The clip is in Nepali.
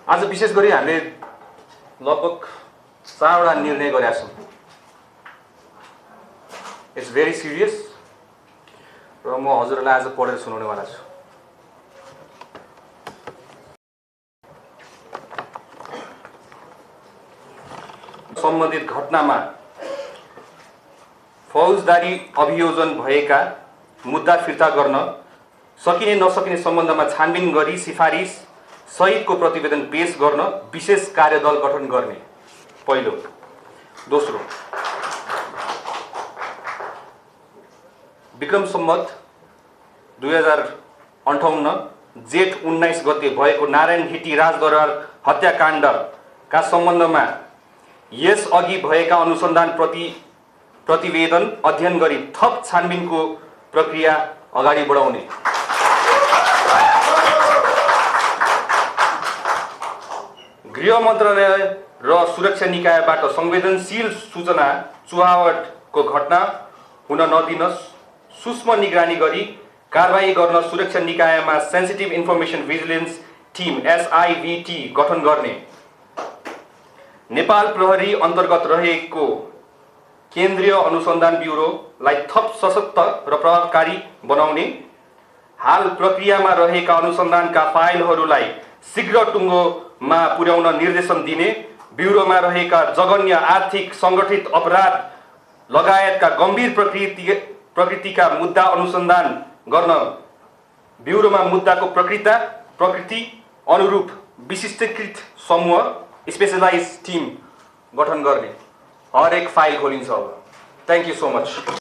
आज विशेष गरी हामीले लगभग 4वटा निर्णय गरेका छौँ। इट्स भेरी सिरियस र म हजुरलाई आज पढेर सुनाउनेवाला छु। सम्बन्धित घटनामा फौजदारी अभियोजन भएका मुद्दा फिर्ता गर्न सकिने नसकिने सम्बन्धमा छानबिन गरी सिफारिस सहितको प्रतिवेदन पेश गर्न विशेष कार्यदल गठन गर्ने पहिलो। दोस्रो, विक्रम सम्वत 2058 जेठ 19 गते भएको नारायण हिटी राजदरबार हत्याकाण्डका सम्बन्धमा यस अघि भएका अनुसन्धान प्रतिवेदन अध्ययन गरी थप छानबिनको प्रक्रिया अगाडि बढाउने। गृह मन्त्रालय र सुरक्षा निकायबाट संवेदनशील सूचना चुहावटको घटना हुन नदिन सूक्ष्म निगरानी गरी कारबाही गर्न सुरक्षा निकायमा sensitive information vigilance team SIVT गठन गर्ने। नेपाल प्रहरी अन्तर्गत रहेको केन्द्रीय अनुसन्धान ब्युरोलाई थप सशक्त र प्रभावकारी बनाउने। हाल प्रक्रियामा रहेका अनुसन्धानका फाइलहरूलाई शीघ्र टुङ्गोमा पुर्याउन निर्देशन दिने। ब्युरोमा रहेका जघन्य आर्थिक सङ्गठित अपराध लगायतका गम्भीर प्रकृतिका मुद्दा अनुसन्धान गर्न ब्युरोमा मुद्दाको प्रकृति अनुरूप विशिष्टीकृत समूह स्पेशलाइज टिम गठन गर्ने। हरेक फाइल खोलिन्छ अब। Thank you so much.